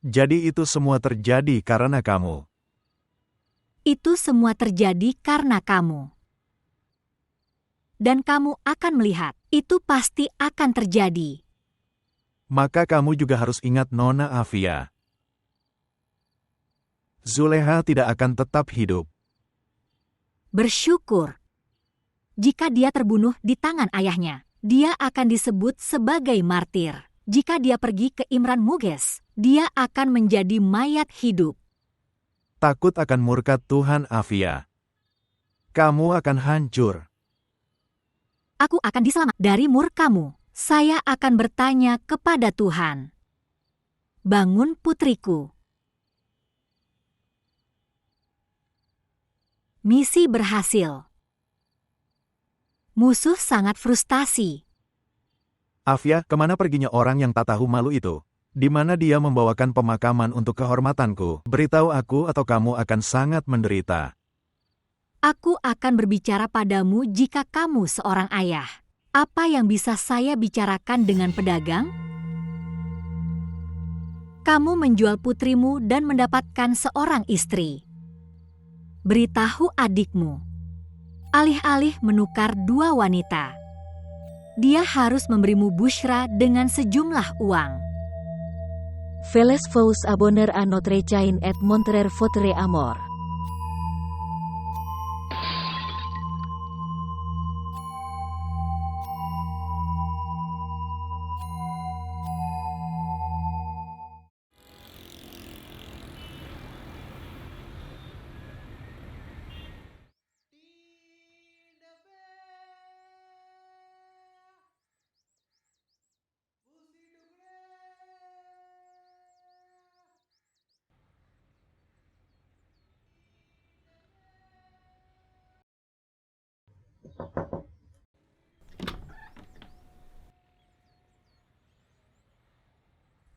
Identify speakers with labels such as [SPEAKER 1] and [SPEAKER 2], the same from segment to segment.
[SPEAKER 1] Jadi itu semua terjadi karena kamu.
[SPEAKER 2] Itu semua terjadi karena kamu. Dan kamu akan melihat, itu pasti akan terjadi.
[SPEAKER 1] Maka kamu juga harus ingat Nona Afia. Zuleha tidak akan tetap hidup.
[SPEAKER 2] Bersyukur. Jika dia terbunuh di tangan ayahnya, dia akan disebut sebagai martir. Jika dia pergi ke Imran Muges, dia akan menjadi mayat hidup.
[SPEAKER 1] Takut akan murka Tuhan Afia. Kamu akan hancur.
[SPEAKER 2] Aku akan diselamat dari murkamu. Saya akan bertanya kepada Tuhan. Bangun putriku. Misi berhasil. Musuh sangat frustasi.
[SPEAKER 1] Afia, kemana perginya orang yang tak tahu malu itu? Di mana dia membawakan pemakaman untuk kehormatanku? Beritahu aku atau kamu akan sangat menderita.
[SPEAKER 2] Aku akan berbicara padamu jika kamu seorang ayah. Apa yang bisa saya bicarakan dengan pedagang? Kamu menjual putrimu dan mendapatkan seorang istri. Beritahu adikmu. Alih-alih menukar dua wanita, dia harus memberimu bushra dengan sejumlah uang.
[SPEAKER 3] Feles vous abonner à notre chaîne et montrer votre amour.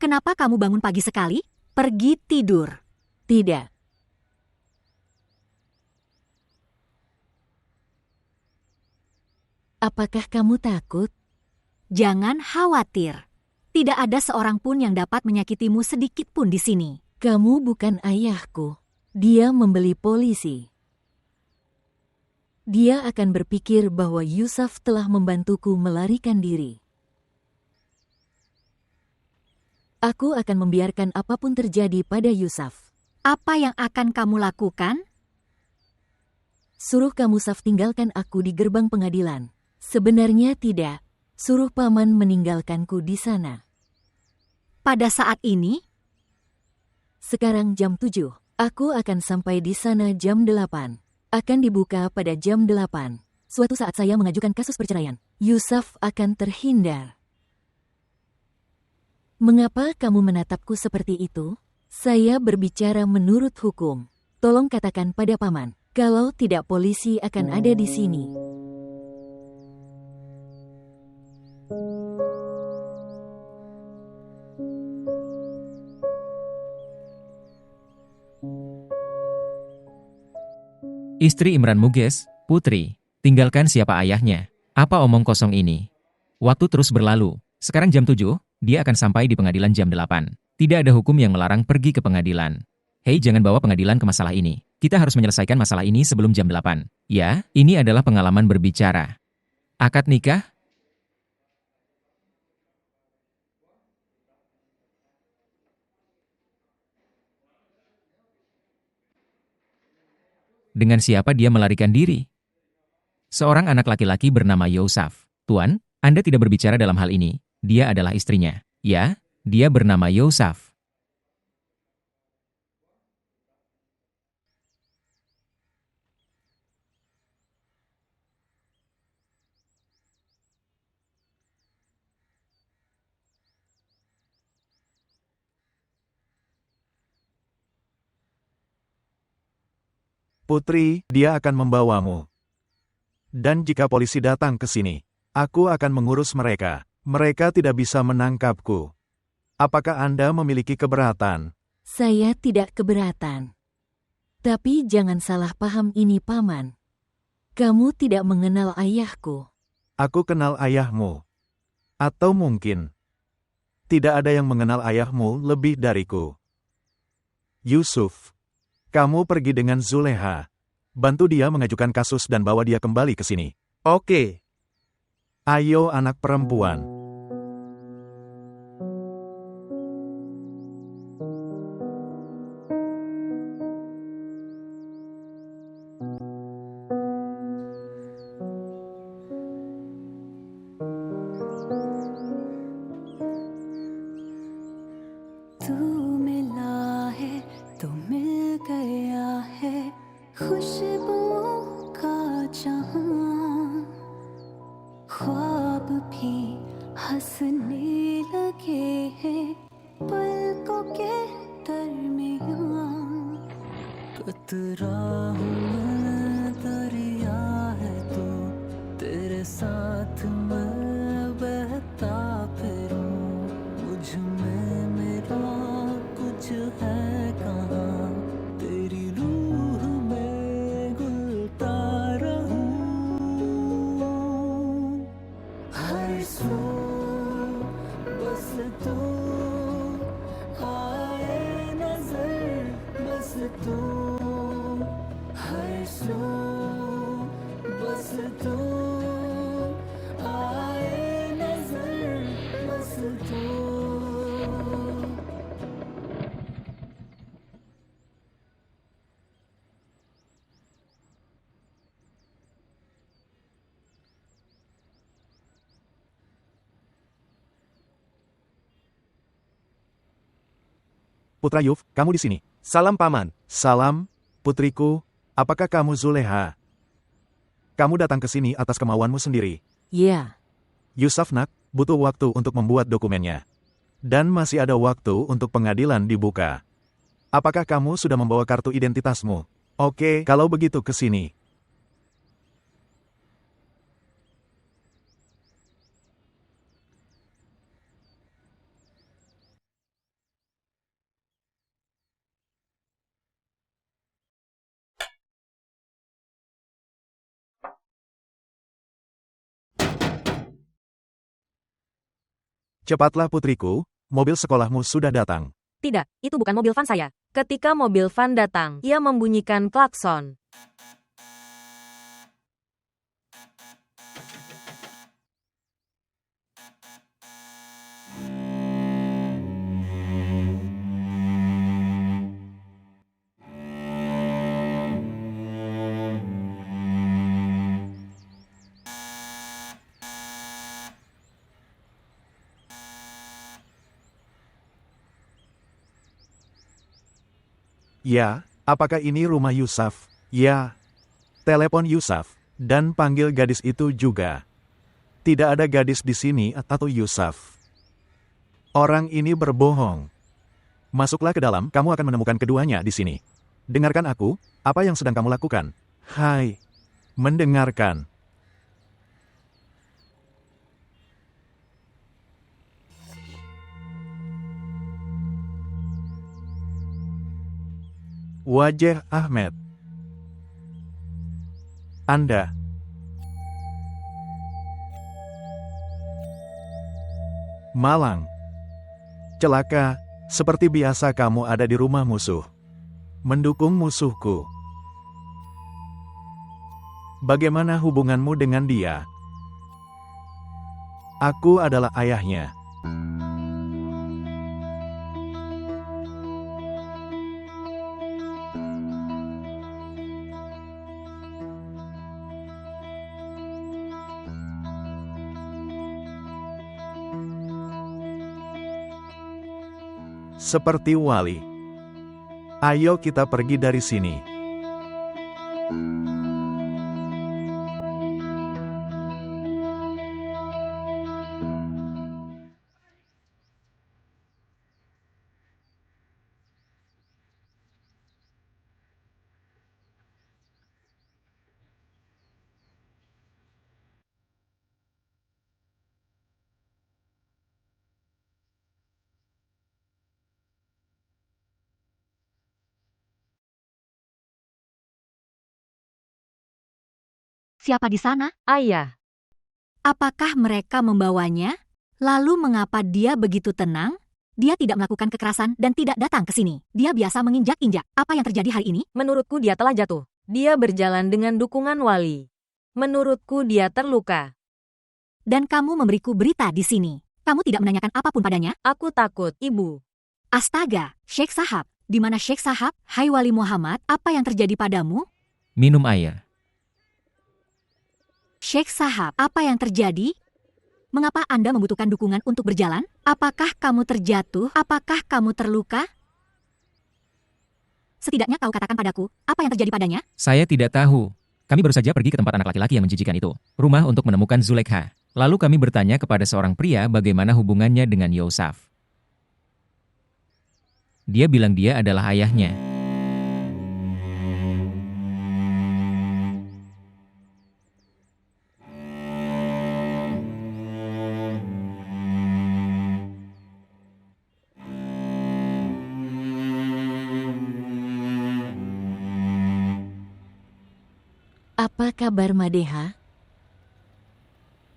[SPEAKER 2] Kenapa kamu bangun pagi sekali? Pergi tidur.
[SPEAKER 3] Tidak. Apakah kamu takut?
[SPEAKER 2] Jangan khawatir. Tidak ada seorang pun yang dapat menyakitimu sedikit pun di sini.
[SPEAKER 3] Kamu bukan ayahku. Dia membeli polisi. Dia akan berpikir bahwa Yusuf telah membantuku melarikan diri. Aku akan membiarkan apapun terjadi pada Yusuf.
[SPEAKER 2] Apa yang akan kamu lakukan?
[SPEAKER 3] Suruh kamu Yusuf tinggalkan aku di gerbang pengadilan. Sebenarnya tidak. Suruh paman meninggalkanku di sana.
[SPEAKER 2] Pada saat ini?
[SPEAKER 3] Sekarang jam 7. Aku akan sampai di sana jam 8. Akan dibuka pada jam 8. Suatu saat saya mengajukan kasus perceraian. Yusuf akan terhindar. Mengapa kamu menatapku seperti itu? Saya berbicara menurut hukum. Tolong katakan pada paman, kalau tidak polisi akan ada di sini.
[SPEAKER 4] Istri Imran Muges, Putri, tinggalkan siapa ayahnya. Apa omong kosong ini? Waktu terus berlalu. Sekarang jam 7. Dia akan sampai di pengadilan jam 8. Tidak ada hukum yang melarang pergi ke pengadilan. Hei, jangan bawa pengadilan ke masalah ini. Kita harus menyelesaikan masalah ini sebelum jam 8. Ya, ini adalah pengalaman berbicara. Akad nikah? Dengan siapa dia melarikan diri? Seorang anak laki-laki bernama Yusuf. Tuan, Anda tidak berbicara dalam hal ini. Dia adalah istrinya. Ya, dia bernama Yusuf.
[SPEAKER 1] Putri, dia akan membawamu. Dan jika polisi datang ke sini, aku akan mengurus mereka. Mereka tidak bisa menangkapku. Apakah Anda memiliki keberatan?
[SPEAKER 3] Saya tidak keberatan. Tapi jangan salah paham ini, paman. Kamu tidak mengenal ayahku.
[SPEAKER 1] Aku kenal ayahmu. Atau mungkin tidak ada yang mengenal ayahmu lebih dariku. Yusuf, kamu pergi dengan Zuleha. Bantu dia mengajukan kasus dan bawa dia kembali ke sini.
[SPEAKER 5] Oke.
[SPEAKER 1] Ayo anak perempuan.
[SPEAKER 6] तू मिला है तो मिल गया है खुशबुओं का जहां ख्वाब भी हंसने लगे हैं पलकों के दरमियां कतरा हूँ मैं दरिया है तो तेरे साथ मैं बहता फिरूं मुझ में मेरा कुछ है कहाँ तेरी रूह में गुलता रहूं हर सू बस तू आए नजर बस तू हर सू बस तू आए नजर बस तू
[SPEAKER 1] Putra Yuf, kamu di sini.
[SPEAKER 5] Salam Paman.
[SPEAKER 1] Salam, putriku. Apakah kamu Zuleha? Kamu datang ke sini atas kemauanmu sendiri.
[SPEAKER 3] Ya,
[SPEAKER 1] Yusuf nak, butuh waktu untuk membuat dokumennya. Dan masih ada waktu untuk pengadilan dibuka. Apakah kamu sudah membawa kartu identitasmu? Oke, kalau begitu ke sini. Cepatlah putriku, mobil sekolahmu sudah datang.
[SPEAKER 7] Tidak, itu bukan mobil van saya. Ketika mobil van datang, ia membunyikan klakson.
[SPEAKER 1] Ya, apakah ini rumah Yusuf? Ya. Telepon Yusuf, dan panggil gadis itu juga. Tidak ada gadis di sini atau Yusuf. Orang ini berbohong. Masuklah ke dalam, kamu akan menemukan keduanya di sini. Dengarkan aku, apa yang sedang kamu lakukan? Hai. Mendengarkan. Wajah Ahmed. Anda. Malang. Celaka, seperti biasa kamu ada di rumah musuh. Mendukung musuhku. Bagaimana hubunganmu dengan dia? Aku adalah ayahnya. Seperti wali. Ayo kita pergi dari sini.
[SPEAKER 2] Siapa di sana?
[SPEAKER 7] Ayah,
[SPEAKER 2] Apakah mereka membawanya? Lalu mengapa dia begitu tenang? Dia tidak melakukan kekerasan dan tidak datang ke sini. Dia biasa menginjak-injak. Apa yang terjadi hari ini?
[SPEAKER 7] Menurutku dia telah jatuh. Dia berjalan dengan dukungan wali. Menurutku dia terluka.
[SPEAKER 2] Dan kamu memberiku berita di sini. Kamu tidak menanyakan apapun padanya?
[SPEAKER 7] Aku takut, Ibu.
[SPEAKER 2] Astaga, Sheikh Sahab. Di mana Sheikh Sahab? Hai Wali Muhammad, apa yang terjadi padamu?
[SPEAKER 4] Minum air.
[SPEAKER 2] Sheikh Sahab, apa yang terjadi? Mengapa Anda membutuhkan dukungan untuk berjalan? Apakah kamu terjatuh? Apakah kamu terluka? Setidaknya kau katakan padaku, apa yang terjadi padanya?
[SPEAKER 4] Saya tidak tahu. Kami baru saja pergi ke tempat anak laki-laki yang menjijikan itu. Rumah untuk menemukan Zulekha. Lalu kami bertanya kepada seorang pria bagaimana hubungannya dengan Yusuf. Dia bilang dia adalah ayahnya.
[SPEAKER 3] Apa kabar Madeha?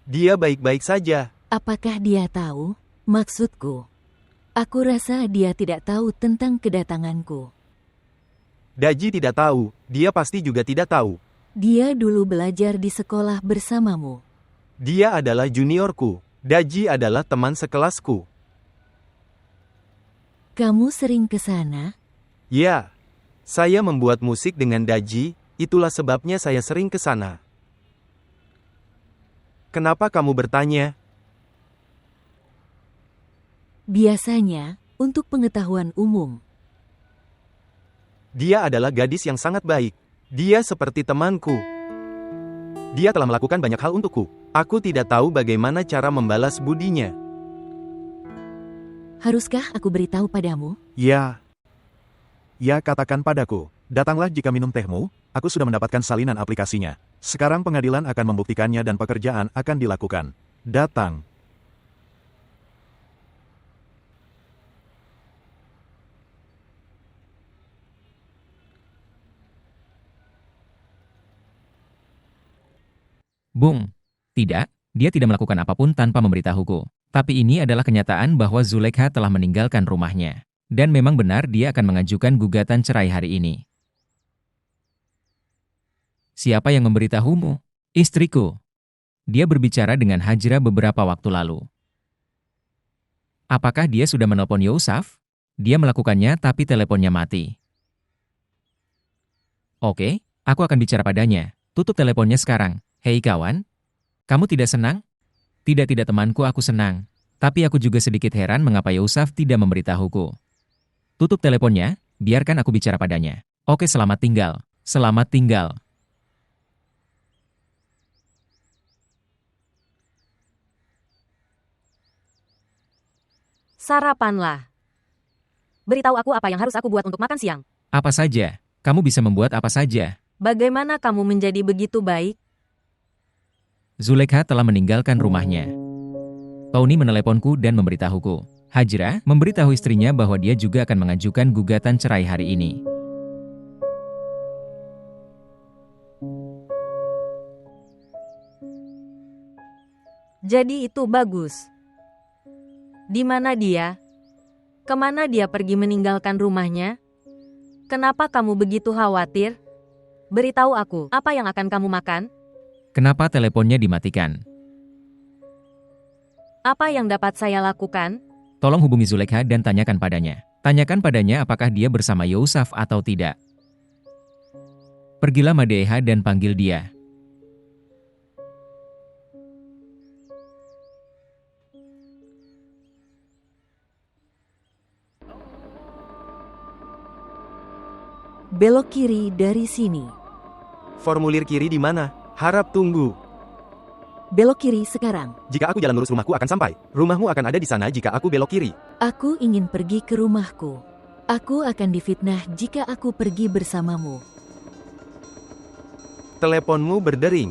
[SPEAKER 5] Dia baik-baik saja.
[SPEAKER 3] Apakah dia tahu? Maksudku, aku rasa dia tidak tahu tentang kedatanganku.
[SPEAKER 5] Daji tidak tahu, dia pasti juga tidak tahu.
[SPEAKER 3] Dia dulu belajar di sekolah bersamamu.
[SPEAKER 5] Dia adalah juniorku. Daji adalah teman sekelasku.
[SPEAKER 3] Kamu sering ke sana?
[SPEAKER 5] Ya, saya membuat musik dengan Daji, itulah sebabnya saya sering ke sana. Kenapa kamu bertanya?
[SPEAKER 3] Biasanya, untuk pengetahuan umum.
[SPEAKER 5] Dia adalah gadis yang sangat baik. Dia seperti temanku. Dia telah melakukan banyak hal untukku. Aku tidak tahu bagaimana cara membalas budinya.
[SPEAKER 3] Haruskah aku beritahu padamu?
[SPEAKER 1] Ya. Ya, katakan padaku. Datanglah jika minum tehmu, aku sudah mendapatkan salinan aplikasinya. Sekarang pengadilan akan membuktikannya dan pekerjaan akan dilakukan. Datang.
[SPEAKER 4] Bung. Tidak, dia tidak melakukan apapun tanpa memberitahuku. Tapi ini adalah kenyataan bahwa Zulekha telah meninggalkan rumahnya. Dan memang benar dia akan mengajukan gugatan cerai hari ini. Siapa yang memberitahumu? Istriku. Dia berbicara dengan Hajra beberapa waktu lalu. Apakah dia sudah menelpon Yusuf? Dia melakukannya tapi teleponnya mati. Oke, aku akan bicara padanya. Tutup teleponnya sekarang. Hei kawan, kamu tidak senang? Tidak temanku, aku senang. Tapi aku juga sedikit heran mengapa Yusuf tidak memberitahuku. Tutup teleponnya, biarkan aku bicara padanya. Oke, selamat tinggal. Selamat tinggal.
[SPEAKER 7] Sarapanlah. Beritahu aku apa yang harus aku buat untuk makan siang.
[SPEAKER 4] Apa saja? Kamu bisa membuat apa saja.
[SPEAKER 7] Bagaimana kamu menjadi begitu baik?
[SPEAKER 4] Zulekha telah meninggalkan rumahnya. Tony meneleponku dan memberitahuku. Hajra memberitahu istrinya bahwa dia juga akan mengajukan gugatan cerai hari ini.
[SPEAKER 7] Jadi itu bagus. Di mana dia? Kemana dia pergi meninggalkan rumahnya? Kenapa kamu begitu khawatir? Beritahu aku, apa yang akan kamu makan?
[SPEAKER 4] Kenapa teleponnya dimatikan?
[SPEAKER 7] Apa yang dapat saya lakukan?
[SPEAKER 4] Tolong hubungi Zulekha dan tanyakan padanya. Tanyakan padanya apakah dia bersama Yusuf atau tidak. Pergilah Madeha dan panggil dia.
[SPEAKER 3] Belok kiri dari sini.
[SPEAKER 5] Formulir kiri di mana? Harap tunggu.
[SPEAKER 3] Belok kiri sekarang.
[SPEAKER 5] Jika aku jalan lurus, rumahku akan sampai. Rumahmu akan ada di sana jika aku belok kiri.
[SPEAKER 3] Aku ingin pergi ke rumahku. Aku akan difitnah jika aku pergi bersamamu.
[SPEAKER 5] Teleponmu berdering.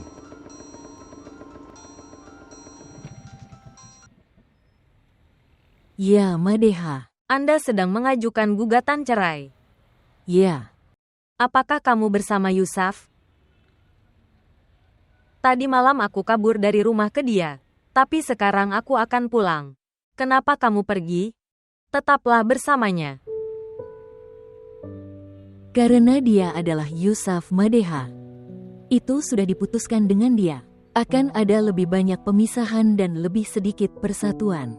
[SPEAKER 3] Ya, Madeha.
[SPEAKER 7] Anda sedang mengajukan gugatan cerai.
[SPEAKER 3] Ya.
[SPEAKER 7] Apakah kamu bersama Yusuf? Tadi malam aku kabur dari rumah ke dia. Tapi sekarang aku akan pulang. Kenapa kamu pergi? Tetaplah bersamanya.
[SPEAKER 3] Karena dia adalah Yusuf Madeha. Itu sudah diputuskan dengan dia. Akan ada lebih banyak pemisahan dan lebih sedikit persatuan.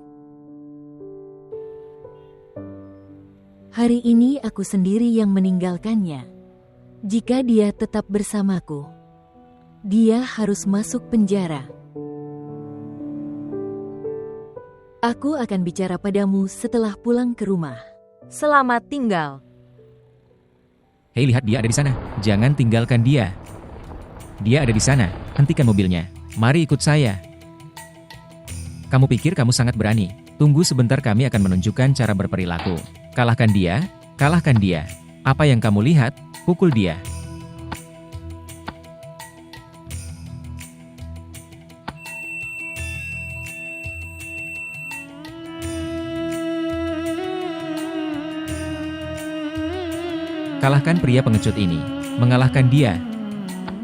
[SPEAKER 3] Hari ini aku sendiri yang meninggalkannya. Jika dia tetap bersamaku, dia harus masuk penjara. Aku akan bicara padamu setelah pulang ke rumah.
[SPEAKER 7] Selamat tinggal.
[SPEAKER 4] Hei, lihat, dia ada di sana. Jangan tinggalkan dia. Dia ada di sana. Hentikan mobilnya. Mari ikut saya. Kamu pikir kamu sangat berani? Tunggu sebentar, kami akan menunjukkan cara berperilaku. Kalahkan dia, kalahkan dia. Apa yang kamu lihat? Pukul dia. Kalahkan pria pengecut ini. Mengalahkan dia.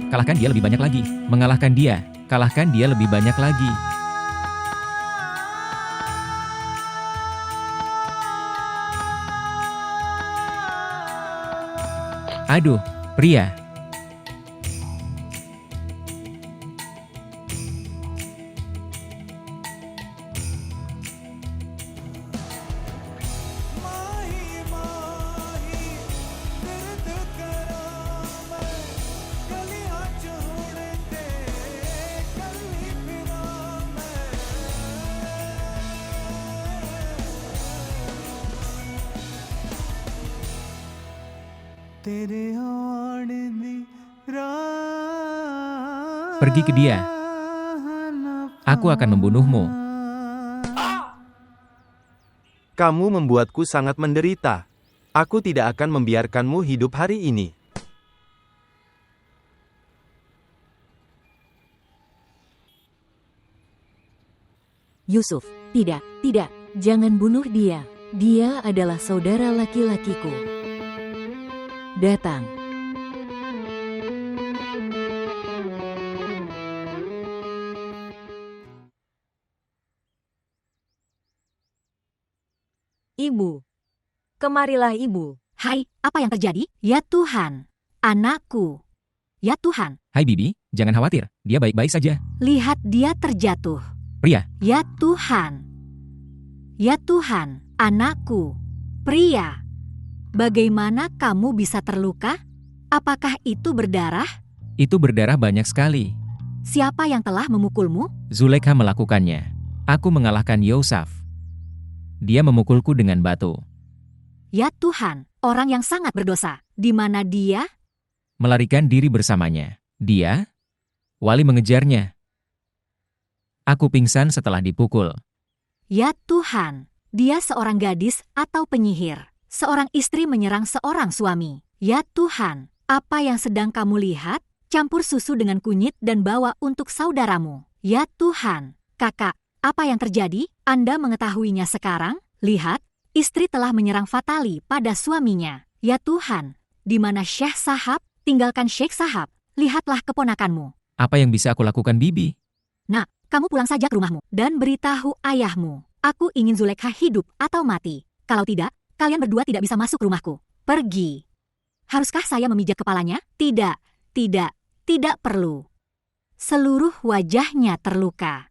[SPEAKER 4] Kalahkan dia lebih banyak lagi. Mengalahkan dia. Kalahkan dia lebih banyak lagi. Aduh, pria. Pergi ke dia. Aku akan membunuhmu.
[SPEAKER 5] Kamu membuatku sangat menderita. Aku tidak akan membiarkanmu hidup hari ini.
[SPEAKER 3] Yusuf, tidak, jangan bunuh dia. Dia adalah saudara laki-lakiku. Datang.
[SPEAKER 7] Ibu. Kemarilah, Ibu.
[SPEAKER 2] Hai, apa yang terjadi? Ya Tuhan, anakku. Ya Tuhan,
[SPEAKER 4] Hai Bibi, jangan khawatir. Dia baik-baik saja.
[SPEAKER 2] lihat dia terjatuh.
[SPEAKER 4] Pria,
[SPEAKER 2] Ya Tuhan. Ya Tuhan, anakku. Pria. Bagaimana kamu bisa terluka? Apakah itu berdarah?
[SPEAKER 4] itu berdarah banyak sekali.
[SPEAKER 2] Siapa yang telah memukulmu?
[SPEAKER 4] Zulekha melakukannya. Aku mengalahkan Yusuf. Dia memukulku dengan batu.
[SPEAKER 2] Ya Tuhan, orang yang sangat berdosa. Di mana dia?
[SPEAKER 4] Melarikan diri bersamanya. Dia? Wali mengejarnya. Aku pingsan setelah dipukul.
[SPEAKER 2] Ya Tuhan, dia seorang gadis atau penyihir. Seorang istri menyerang seorang suami. Ya Tuhan, apa yang sedang kamu lihat? Campur susu dengan kunyit dan bawa untuk saudaramu. Ya Tuhan, kakak, apa yang terjadi? Anda mengetahuinya sekarang? Lihat, istri telah menyerang fatali pada suaminya. Ya Tuhan, di mana Syekh Sahab? Tinggalkan Syekh Sahab. Lihatlah keponakanmu.
[SPEAKER 4] Apa yang bisa aku lakukan, Bibi?
[SPEAKER 2] Nak, kamu pulang saja ke rumahmu dan beritahu ayahmu. Aku ingin Zulekha hidup atau mati. Kalau tidak, kalian berdua tidak bisa masuk rumahku. Pergi. Haruskah saya memijak kepalanya? Tidak, tidak perlu. Seluruh wajahnya terluka.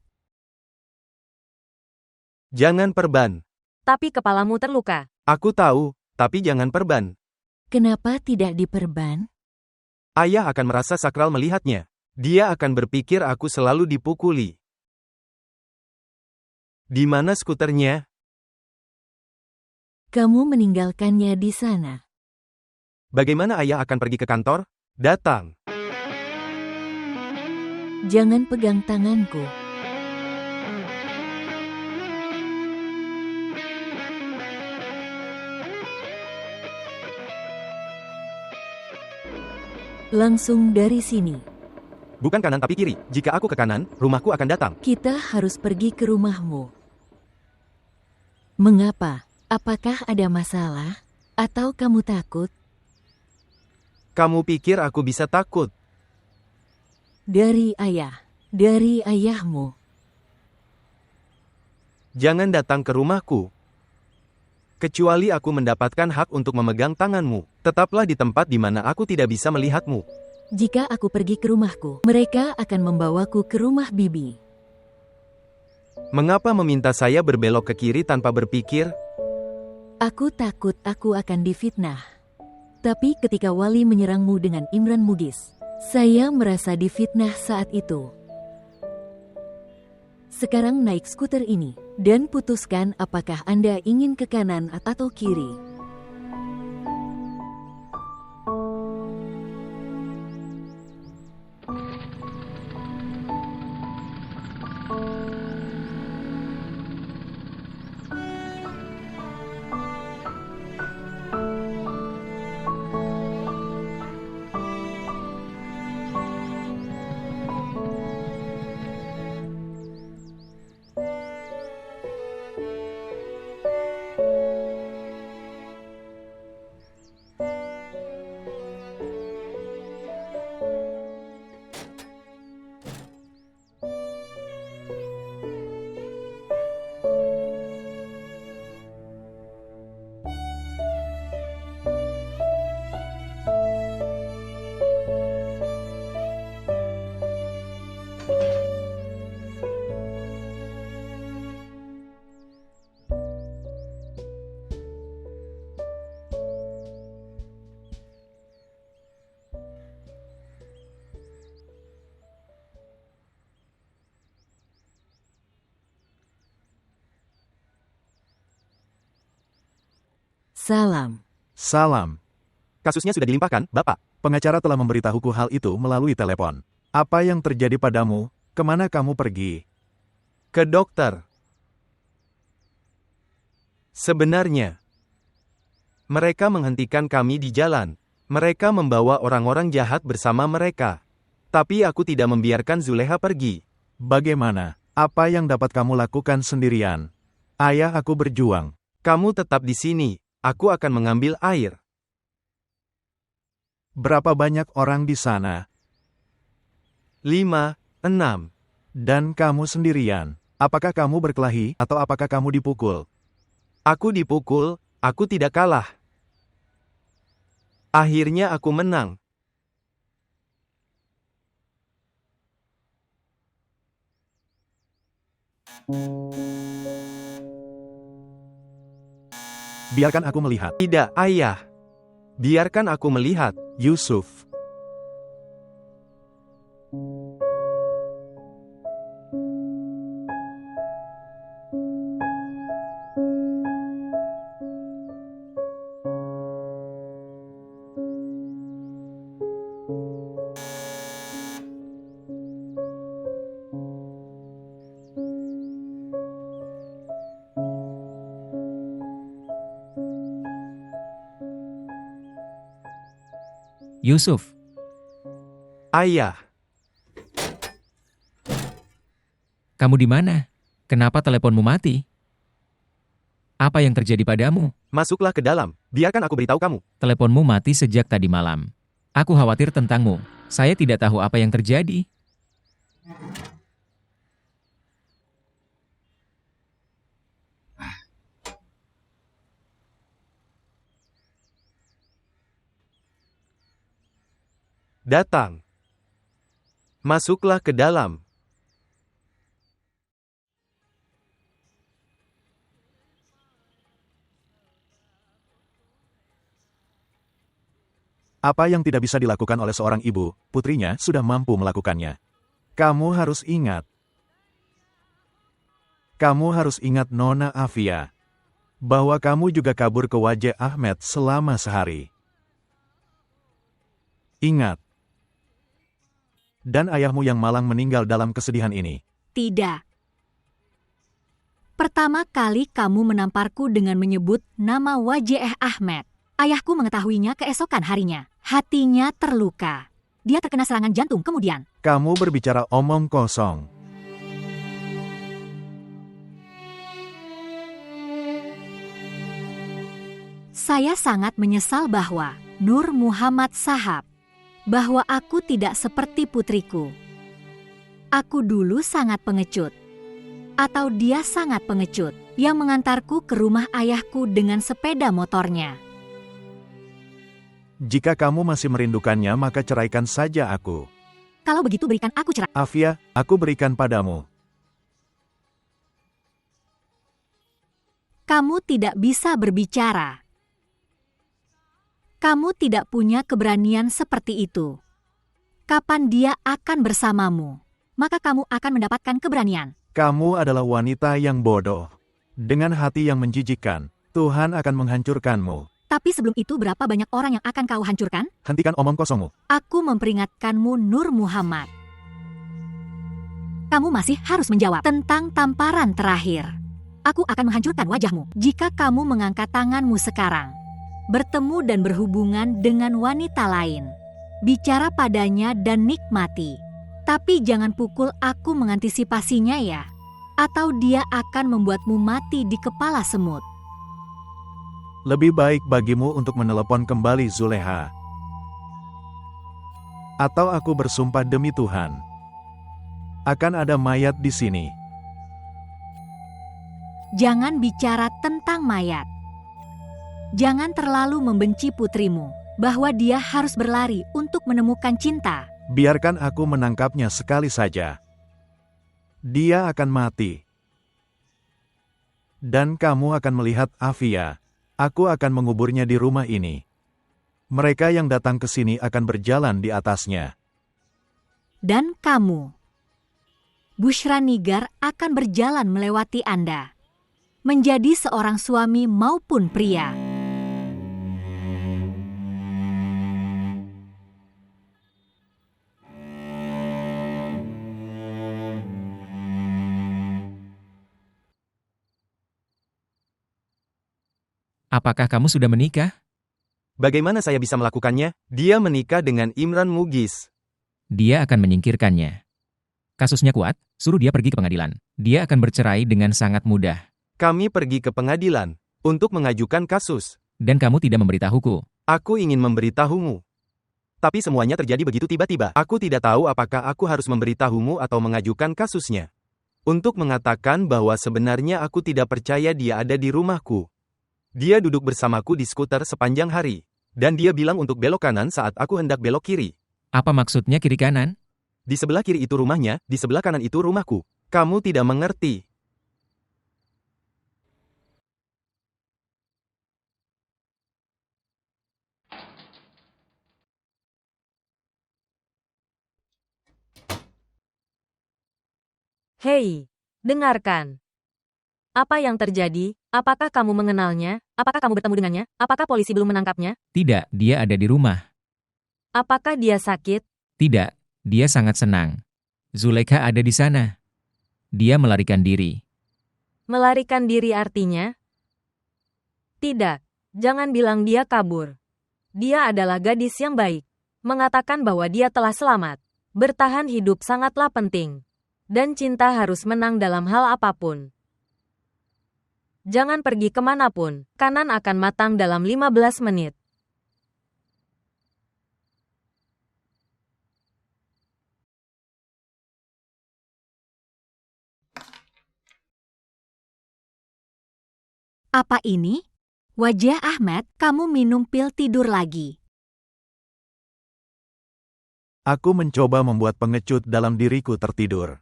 [SPEAKER 5] Jangan perban.
[SPEAKER 7] Tapi kepalamu terluka.
[SPEAKER 5] Aku tahu, tapi jangan perban.
[SPEAKER 3] Kenapa tidak diperban?
[SPEAKER 5] Ayah akan merasa sakral melihatnya. Dia akan berpikir aku selalu dipukuli. Di mana skuternya?
[SPEAKER 3] Kamu meninggalkannya di sana.
[SPEAKER 5] Bagaimana ayah akan pergi ke kantor? Datang.
[SPEAKER 3] Jangan pegang tanganku. Langsung dari sini.
[SPEAKER 5] Bukan kanan tapi kiri. Jika aku ke kanan, rumahku akan datang.
[SPEAKER 3] Kita harus pergi ke rumahmu. Mengapa? Apakah ada masalah? Atau kamu takut?
[SPEAKER 5] Kamu pikir aku bisa takut?
[SPEAKER 3] Dari ayahmu.
[SPEAKER 5] Jangan datang ke rumahku. Kecuali aku mendapatkan hak untuk memegang tanganmu, tetaplah di tempat di mana aku tidak bisa melihatmu.
[SPEAKER 3] Jika aku pergi ke rumahku, mereka akan membawaku ke rumah bibi.
[SPEAKER 5] Mengapa meminta saya berbelok ke kiri tanpa berpikir?
[SPEAKER 3] Aku takut aku akan difitnah. Tapi ketika Wali menyerangmu dengan Imran Mugis, saya merasa difitnah saat itu. Sekarang naik skuter ini, dan putuskan apakah Anda ingin ke kanan atau kiri. Salam.
[SPEAKER 1] Salam.
[SPEAKER 5] Kasusnya sudah dilimpahkan, Bapak.
[SPEAKER 1] Pengacara telah memberitahuku hal itu melalui telepon. Apa yang terjadi padamu? Kemana kamu pergi?
[SPEAKER 5] Ke dokter. Sebenarnya, mereka menghentikan kami di jalan. Mereka membawa orang-orang jahat bersama mereka. Tapi aku tidak membiarkan Zuleha pergi.
[SPEAKER 1] Bagaimana? Apa yang dapat kamu lakukan sendirian? Ayah aku berjuang.
[SPEAKER 5] Kamu tetap di sini. Aku akan mengambil air.
[SPEAKER 1] Berapa banyak orang di sana?
[SPEAKER 5] 5, 6.
[SPEAKER 1] Dan kamu sendirian. Apakah kamu berkelahi atau apakah kamu dipukul?
[SPEAKER 5] Aku dipukul, aku tidak kalah. Akhirnya aku menang.
[SPEAKER 1] Biarkan aku melihat.
[SPEAKER 5] Tidak, Ayah. Biarkan aku melihat.
[SPEAKER 1] Yusuf.
[SPEAKER 4] Yusuf,
[SPEAKER 5] Ayah.
[SPEAKER 4] kamu di mana? Kenapa teleponmu mati? Apa yang terjadi padamu?
[SPEAKER 5] Masuklah ke dalam. Biarkan aku beritahu kamu.
[SPEAKER 4] Teleponmu mati sejak tadi malam. Aku khawatir tentangmu. Saya tidak tahu apa yang terjadi.
[SPEAKER 5] Datang. Masuklah ke dalam.
[SPEAKER 1] Apa yang tidak bisa dilakukan oleh seorang ibu, putrinya sudah mampu melakukannya. Kamu harus ingat. Kamu harus ingat Nona Afia. Bahwa kamu juga kabur ke wajah Ahmed selama sehari. Ingat. Dan ayahmu yang malang meninggal dalam kesedihan ini.
[SPEAKER 2] Tidak. Pertama kali kamu menamparku dengan menyebut nama Wajeh Ahmed. Ayahku mengetahuinya keesokan harinya. Hatinya terluka. Dia terkena serangan jantung kemudian.
[SPEAKER 1] Kamu berbicara omong kosong.
[SPEAKER 2] Saya sangat menyesal bahwa Nur Muhammad Sahab, bahwa aku tidak seperti putriku. Aku dulu sangat pengecut. Atau dia sangat pengecut. yang mengantarku ke rumah ayahku dengan sepeda motornya.
[SPEAKER 1] Jika kamu masih merindukannya, maka ceraikan saja aku.
[SPEAKER 2] Kalau begitu berikan aku cerai.
[SPEAKER 1] Afia, aku berikan padamu.
[SPEAKER 2] Kamu tidak bisa berbicara. Kamu tidak punya keberanian seperti itu. Kapan dia akan bersamamu, maka kamu akan mendapatkan keberanian.
[SPEAKER 1] Kamu adalah wanita yang bodoh. Dengan hati yang menjijikkan, Tuhan akan menghancurkanmu.
[SPEAKER 2] Tapi sebelum itu berapa banyak orang yang akan kau hancurkan?
[SPEAKER 1] Hentikan omong kosongmu.
[SPEAKER 2] Aku memperingatkanmu, Nur Muhammad. Kamu masih harus menjawab tentang tamparan terakhir. Aku akan menghancurkan wajahmu jika kamu mengangkat tanganmu sekarang. Bertemu dan berhubungan dengan wanita lain. Bicara padanya dan nikmati. Tapi jangan pukul aku mengantisipasinya ya. Atau dia akan membuatmu mati di kepala semut.
[SPEAKER 1] Lebih baik bagimu untuk menelepon kembali Zuleha. Atau aku bersumpah demi Tuhan. Akan ada mayat di sini.
[SPEAKER 2] Jangan bicara tentang mayat. Jangan terlalu membenci putrimu, bahwa dia harus berlari untuk menemukan cinta.
[SPEAKER 1] Biarkan aku menangkapnya sekali saja. Dia akan mati. Dan kamu akan melihat Afia. Aku akan menguburnya di rumah ini. Mereka yang datang ke sini akan berjalan di atasnya.
[SPEAKER 2] Dan kamu, Bushra Nigar, akan berjalan melewati Anda. Menjadi seorang suami maupun pria.
[SPEAKER 4] Apakah kamu sudah menikah?
[SPEAKER 5] Bagaimana saya bisa melakukannya? Dia menikah dengan Imran Mughis.
[SPEAKER 4] Dia akan menyingkirkannya. Kasusnya kuat, suruh dia pergi ke pengadilan. Dia akan bercerai dengan sangat mudah.
[SPEAKER 5] Kami pergi ke pengadilan untuk mengajukan kasus.
[SPEAKER 4] Dan kamu tidak memberitahuku.
[SPEAKER 5] Aku ingin memberitahumu. Tapi semuanya terjadi begitu tiba-tiba. Aku tidak tahu apakah aku harus memberitahumu atau mengajukan kasusnya. Untuk mengatakan bahwa sebenarnya aku tidak percaya dia ada di rumahku. Dia duduk bersamaku di skuter sepanjang hari. Dan dia bilang untuk belok kanan saat aku hendak belok kiri.
[SPEAKER 4] Apa maksudnya kiri kanan?
[SPEAKER 5] Di sebelah kiri itu rumahnya, di sebelah kanan itu rumahku. Kamu tidak mengerti.
[SPEAKER 7] Hei, dengarkan. Apa yang terjadi? Apakah kamu mengenalnya? Apakah kamu bertemu dengannya? Apakah polisi belum menangkapnya?
[SPEAKER 4] Tidak, dia ada di rumah.
[SPEAKER 7] Apakah dia sakit?
[SPEAKER 4] Tidak, dia sangat senang. Zulekha ada di sana. Dia melarikan diri.
[SPEAKER 7] Melarikan diri artinya? Tidak, jangan bilang dia kabur. Dia adalah gadis yang baik. Mengatakan bahwa dia telah selamat. Bertahan hidup sangatlah penting. Dan cinta harus menang dalam hal apapun. Jangan pergi kemanapun, kanan akan matang dalam 15 menit.
[SPEAKER 2] Apa ini? Wajah Ahmed, kamu minum pil tidur lagi.
[SPEAKER 1] Aku mencoba membuat pengecut dalam diriku tertidur.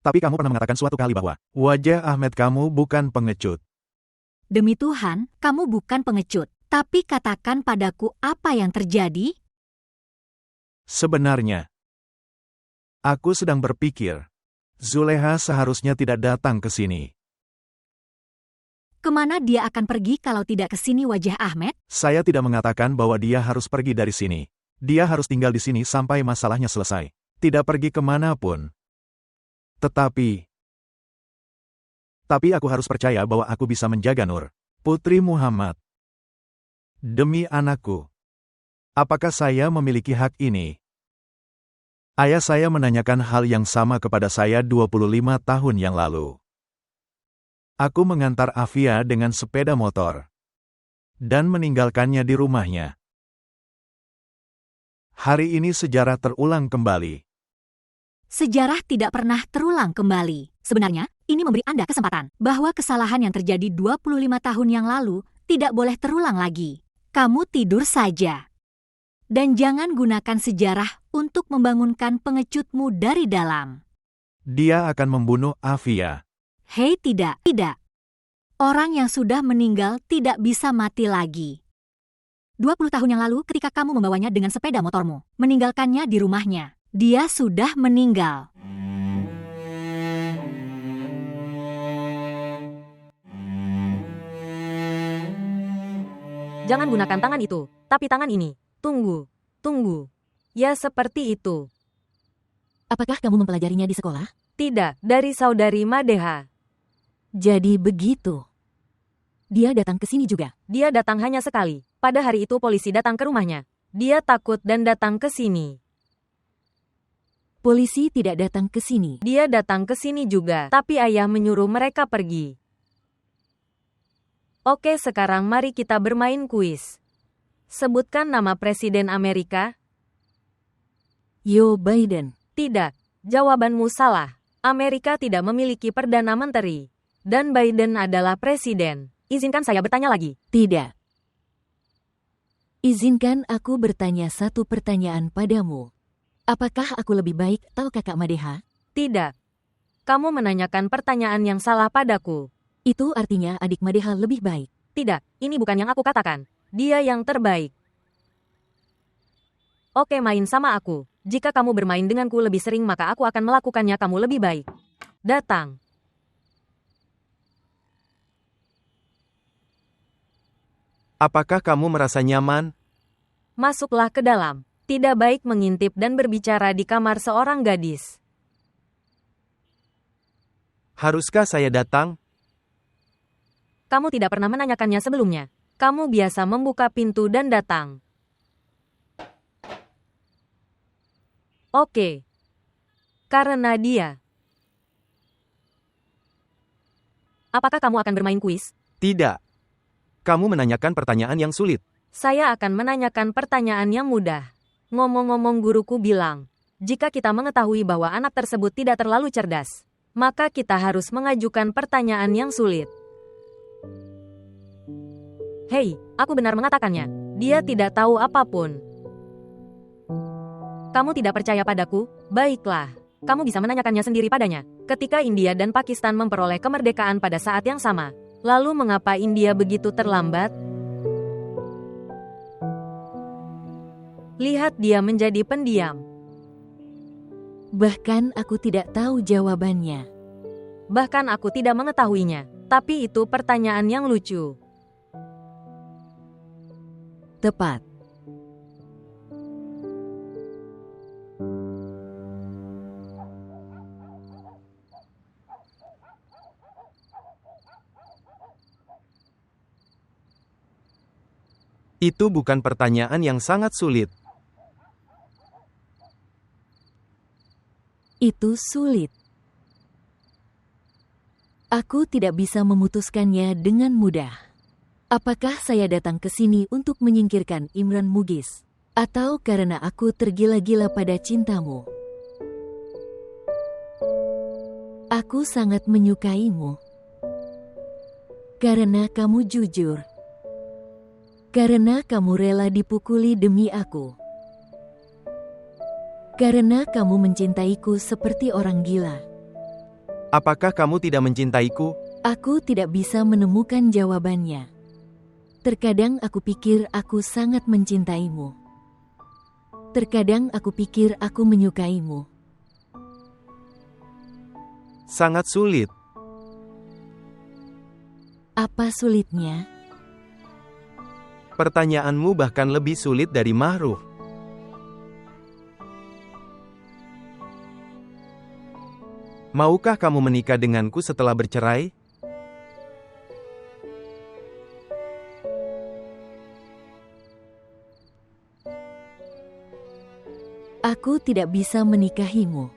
[SPEAKER 1] Tapi kamu pernah mengatakan suatu kali bahwa wajah Ahmed kamu bukan pengecut.
[SPEAKER 2] Demi Tuhan, kamu bukan pengecut. Tapi katakan padaku apa yang terjadi?
[SPEAKER 1] Sebenarnya, aku sedang berpikir, Zuleha seharusnya tidak datang ke sini.
[SPEAKER 2] Kemana dia akan pergi kalau tidak ke sini, wajah Ahmed?
[SPEAKER 1] Saya tidak mengatakan bahwa dia harus pergi dari sini. Dia harus tinggal di sini sampai masalahnya selesai. Tidak pergi kemanapun. Tetapi aku harus percaya bahwa aku bisa menjaga Nur, putri Muhammad. Demi anakku. Apakah saya memiliki hak ini? Ayah saya menanyakan hal yang sama kepada saya 25 tahun yang lalu. Aku mengantar Afia dengan sepeda motor. Dan meninggalkannya di rumahnya. Hari ini sejarah terulang kembali.
[SPEAKER 2] Sejarah tidak pernah terulang kembali. Sebenarnya, Ini memberi Anda kesempatan bahwa kesalahan yang terjadi 25 tahun yang lalu tidak boleh terulang lagi. Kamu tidur saja. Dan jangan gunakan sejarah untuk membangunkan pengecutmu dari dalam.
[SPEAKER 1] Dia akan membunuh Avia.
[SPEAKER 2] Hei, tidak. Orang yang sudah meninggal tidak bisa mati lagi. 20 tahun yang lalu ketika kamu membawanya dengan sepeda motormu, meninggalkannya di rumahnya, dia sudah meninggal.
[SPEAKER 7] Jangan gunakan tangan itu, tapi tangan ini. Tunggu. Ya, seperti itu.
[SPEAKER 3] Apakah kamu mempelajarinya di sekolah?
[SPEAKER 7] Tidak, dari saudari Madeha.
[SPEAKER 3] Jadi begitu. Dia datang ke sini juga.
[SPEAKER 7] Dia datang hanya sekali. Pada hari itu polisi datang ke rumahnya. Dia takut dan datang ke sini.
[SPEAKER 3] Polisi tidak datang ke sini.
[SPEAKER 7] Dia datang ke sini juga, tapi ayah menyuruh mereka pergi. Oke, sekarang mari kita bermain kuis. Sebutkan nama Presiden Amerika.
[SPEAKER 3] Joe Biden.
[SPEAKER 7] Tidak, jawabanmu salah. Amerika tidak memiliki Perdana Menteri. Dan Biden adalah presiden. Izinkan saya bertanya lagi.
[SPEAKER 3] Tidak. Izinkan aku bertanya satu pertanyaan padamu. Apakah aku lebih baik atau kakak Madeha?
[SPEAKER 7] Tidak. Kamu menanyakan pertanyaan yang salah padaku.
[SPEAKER 3] Itu artinya adik Madeha lebih baik.
[SPEAKER 7] Tidak, ini bukan yang aku katakan. Dia yang terbaik. Oke, main sama aku. Jika kamu bermain denganku lebih sering maka aku akan melakukannya kamu lebih baik. Datang.
[SPEAKER 5] Apakah kamu merasa nyaman?
[SPEAKER 7] Masuklah ke dalam. Tidak baik mengintip dan berbicara di kamar seorang gadis.
[SPEAKER 5] Haruskah saya datang?
[SPEAKER 7] Kamu tidak pernah menanyakannya sebelumnya. Kamu biasa membuka pintu dan datang. Oke. Karena dia. Apakah kamu akan bermain kuis?
[SPEAKER 5] Tidak. Kamu menanyakan pertanyaan yang sulit.
[SPEAKER 7] Saya akan menanyakan pertanyaan yang mudah. Ngomong-ngomong guruku bilang, jika kita mengetahui bahwa anak tersebut tidak terlalu cerdas, maka kita harus mengajukan pertanyaan yang sulit. Hei, aku benar mengatakannya. Dia tidak tahu apapun. Kamu tidak percaya padaku? Baiklah. Kamu bisa menanyakannya sendiri padanya. Ketika India dan Pakistan memperoleh kemerdekaan pada saat yang sama, lalu mengapa India begitu terlambat? Lihat dia menjadi pendiam.
[SPEAKER 3] Bahkan aku tidak tahu jawabannya.
[SPEAKER 7] Bahkan aku tidak mengetahuinya. Tapi itu pertanyaan yang lucu.
[SPEAKER 3] Tepat.
[SPEAKER 5] Itu bukan pertanyaan yang sangat sulit.
[SPEAKER 3] Itu sulit. Aku tidak bisa memutuskannya dengan mudah. Apakah saya datang ke sini untuk menyingkirkan Imran Mughis? Atau karena aku tergila-gila pada cintamu? Aku sangat menyukaimu. Karena kamu jujur. Karena kamu rela dipukuli demi aku. Karena kamu mencintaiku seperti orang gila.
[SPEAKER 5] Apakah kamu tidak mencintaiku?
[SPEAKER 3] Aku tidak bisa menemukan jawabannya. Terkadang aku pikir aku sangat mencintaimu. Terkadang aku pikir aku menyukaimu.
[SPEAKER 5] Sangat sulit.
[SPEAKER 3] Apa sulitnya?
[SPEAKER 5] Pertanyaanmu bahkan lebih sulit dari Mahruh. Maukah kamu menikah denganku setelah bercerai?
[SPEAKER 3] Aku tidak bisa menikahimu.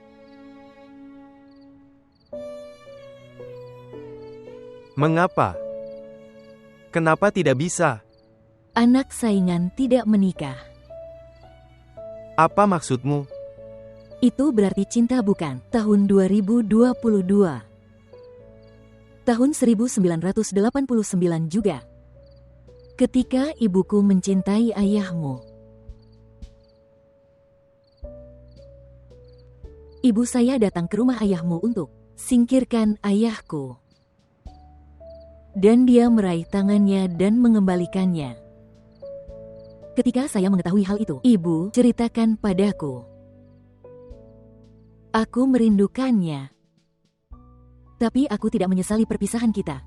[SPEAKER 5] Mengapa? Kenapa tidak bisa?
[SPEAKER 3] Anak saingan tidak menikah.
[SPEAKER 5] Apa maksudmu?
[SPEAKER 3] Itu berarti cinta bukan? Tahun 2022. Tahun 1989 juga. Ketika ibuku mencintai ayahmu. Ibu saya datang ke rumah ayahmu untuk singkirkan ayahku. Dan dia meraih tangannya dan mengembalikannya. Ketika saya mengetahui hal itu, ibu ceritakan padaku. Aku merindukannya. Tapi aku tidak menyesali perpisahan kita.